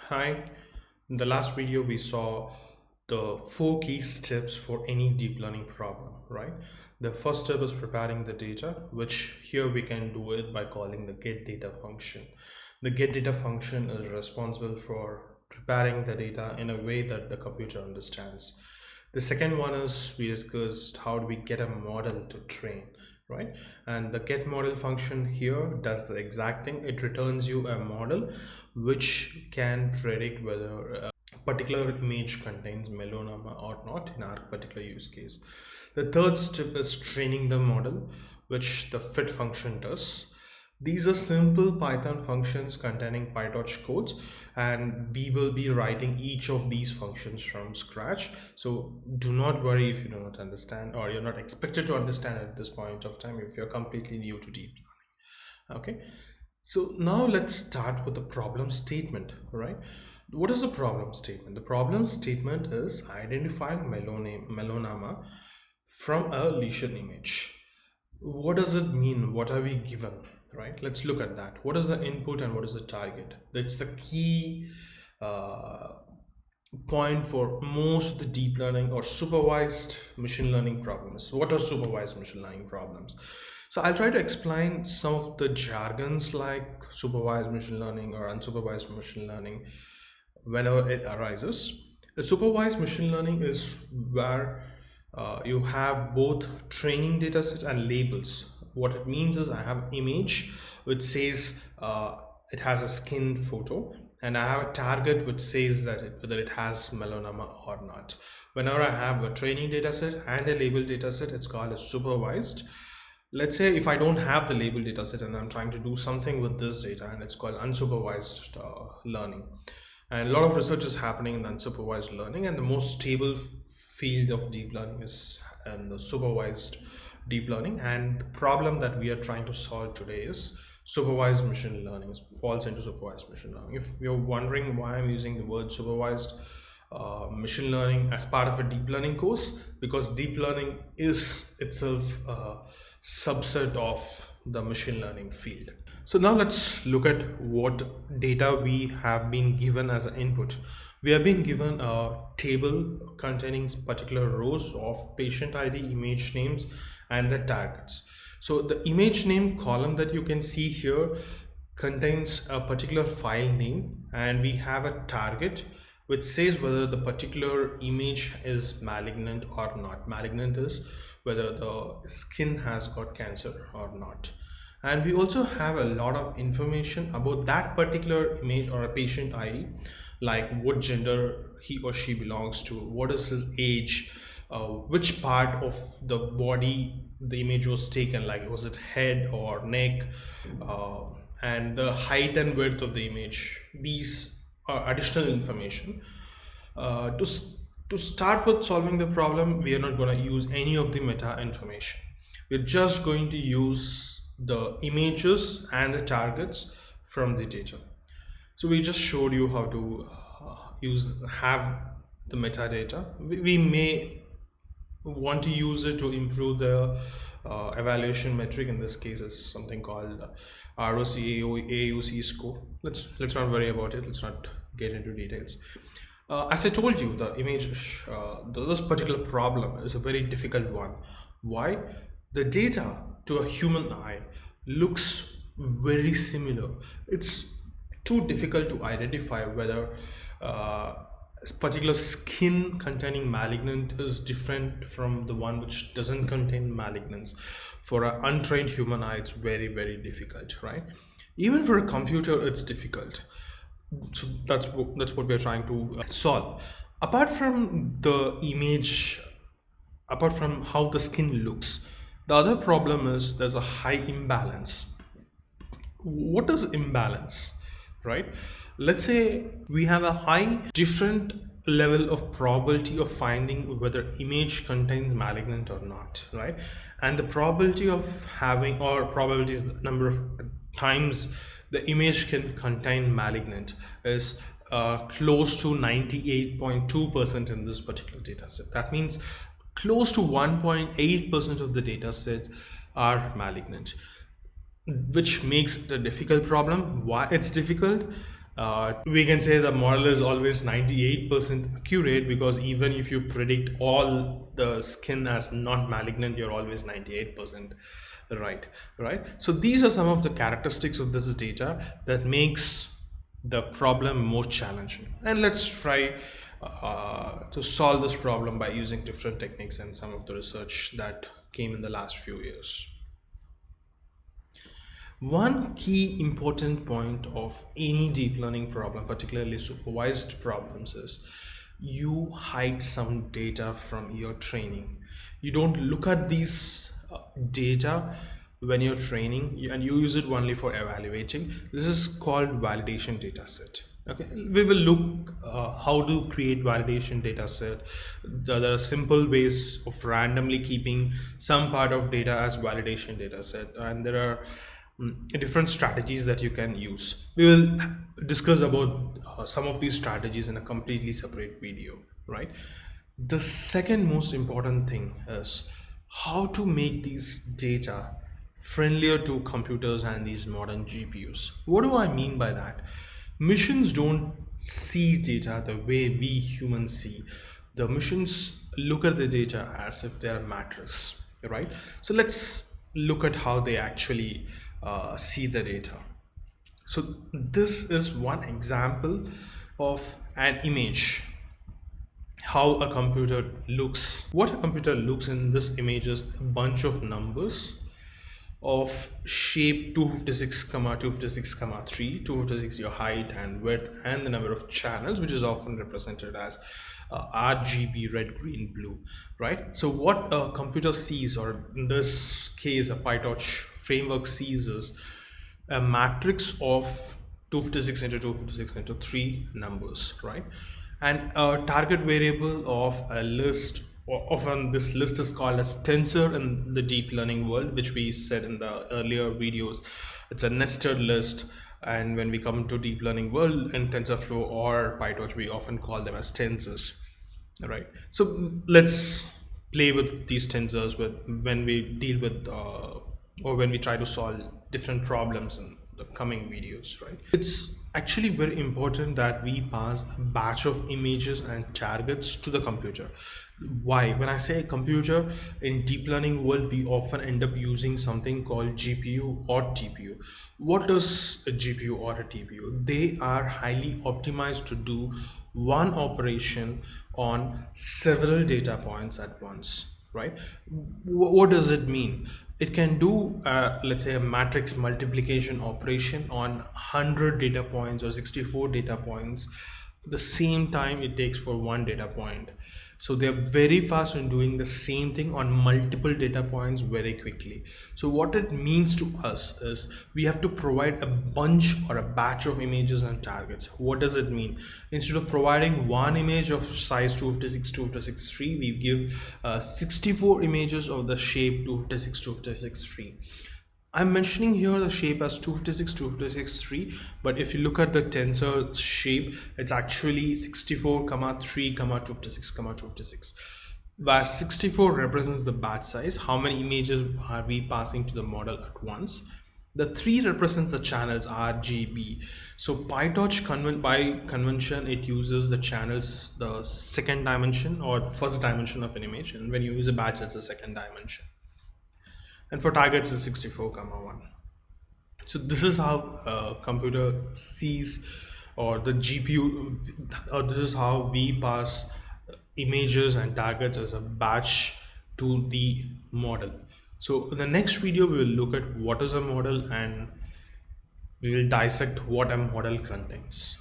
Hi, in the last video we saw the four key steps for any deep learning problem, right? The first step is preparing the data, which here we can do it by calling the get data function. The get data function is responsible for preparing the data in a way that the computer understands. The second one is we discussed how do we get a model to train, right? And the get model function here does the exact thing. It returns you a model which can predict whether a particular image contains melanoma or not in our particular use case. The third step is training the model, which the fit function does. These are simple Python functions containing PyTorch codes, and we will be writing each of these functions from scratch. So do not worry if you do not understand or you're not expected to understand at this point of time if you're completely new to deep learning. Okay, so now let's start with the problem statement, right? What is the problem statement? The problem statement is identifying melanoma from a lesion image. What does it mean? What are we given, right? Let's look at that. What is the input and what is the target? That's the key point for most of the deep learning or supervised machine learning problems. What are supervised machine learning problems? So I'll try to explain some of the jargons like supervised machine learning or unsupervised machine learning whenever it arises. The supervised machine learning is where you have both training dataset and labels. What it means is I have image which says it has a skin photo, and I have a target which says that whether it has melanoma or not. Whenever I have a training dataset and a label dataset, it's called a supervised. Let's say if I don't have the label dataset and I'm trying to do something with this data, and it's called unsupervised learning. And a lot of research is happening in unsupervised learning, and the most stable field of deep learning is the supervised deep learning. And the problem that we are trying to solve today is supervised machine learning. It falls into supervised machine learning. If you're wondering why I'm using the word supervised machine learning as part of a deep learning course, because deep learning is itself a subset of the machine learning field. So now let's look at what data we have been given as an input. We have been given a table containing particular rows of patient ID, image names, and the targets. So the image name column that you can see here contains a particular file name, and we have a target which says whether the particular image is malignant or not. Malignant is whether the skin has got cancer or not. And we also have a lot of information about that particular image or a patient ID, like what gender he or she belongs to, what is his age, which part of the body the image was taken, like was it head or neck, and the height and width of the image. These are additional information. To start with solving the problem, we are not going to use any of the meta information. We're just going to use the images and the targets from the data. So we just showed you how to have the metadata. We may want to use it to improve the evaluation metric. In this case is something called ROC AUC score. Let's not worry about it. Let's not get into details. As I told you, the image, this particular problem is a very difficult one. Why? The data to a human eye looks very similar. It's too difficult to identify whether a particular skin containing malignant is different from the one which doesn't contain malignance. For an untrained human eye, it's very, very difficult, right? Even for a computer, it's difficult. So that's what we're trying to solve. Apart from the image, apart from how the skin looks, the other problem is there's a high imbalance. What is imbalance, right? Let's say we have a high different level of probability of finding whether image contains malignant or not, right? And the probability of having, or probability is the number of times the image can contain malignant, is close to 98.2% in this particular data set. That means close to 1.8% of the data set are malignant, which makes it a difficult problem. Why it's difficult? We can say the model is always 98% accurate, because even if you predict all the skin as not malignant, you're always 98% right. So these are some of the characteristics of this data that makes the problem more challenging, and let's try to solve this problem by using different techniques and some of the research that came in the last few years. One key important point of any deep learning problem, particularly supervised problems, is you hide some data from your training. You don't look at these data when you're training, and you use it only for evaluating. This is called validation data set. Okay, we will look how to create validation data set. There are simple ways of randomly keeping some part of data as validation data set, and there are different strategies that you can use. We will discuss about some of these strategies in a completely separate video, right? The second most important thing is how to make these data friendlier to computers and these modern GPUs. What do I mean by that? Machines don't see data the way we humans see. The machines look at the data as if they're a mattress, right? So let's look at how they actually see the data. So this is one example of an image, how a computer looks. What a computer looks in this image is a bunch of numbers of shape 256 comma 256 comma 3. 256 your height and width and the number of channels, which is often represented as RGB, red, green, blue, right? So what a computer sees, or in this case a PyTorch framework sees, is a matrix of 256 into 256 into 3 numbers, right? And a target variable of a list, or often this list is called as tensor in the deep learning world, which we said in the earlier videos. It's a nested list, and when we come to deep learning world in TensorFlow or PyTorch, we often call them as tensors, right? So let's play with these tensors with when we deal with or when we try to solve different problems in the coming videos, right? It's actually very important that we pass a batch of images and targets to the computer. Why? When I say computer, in deep learning world, we often end up using something called GPU or TPU. What is a GPU or a TPU? They are highly optimized to do one operation on several data points at once, right? What does it mean? It can do let's say a matrix multiplication operation on 100 data points or 64 data points the same time it takes for one data point. So they're very fast in doing the same thing on multiple data points very quickly. So what it means to us is we have to provide a bunch or a batch of images and targets. What does it mean? Instead of providing one image of size 256 256 3, we give 64 images of the shape 256 256 3. I'm mentioning here the shape as 256 256 3, but if you look at the tensor shape, it's actually 64 comma 3 comma 256 comma 256, where 64 represents the batch size, how many images are we passing to the model at once. The 3 represents the channels RGB. So PyTorch by convention, it uses the channels, the second dimension or the first dimension of an image, and when you use a batch, it's the second dimension. And for targets is 64 comma 1. So this is how a computer sees, or the GPU, or this is how we pass images and targets as a batch to the model. So in the next video we will look at what is a model, and we will dissect what a model contains.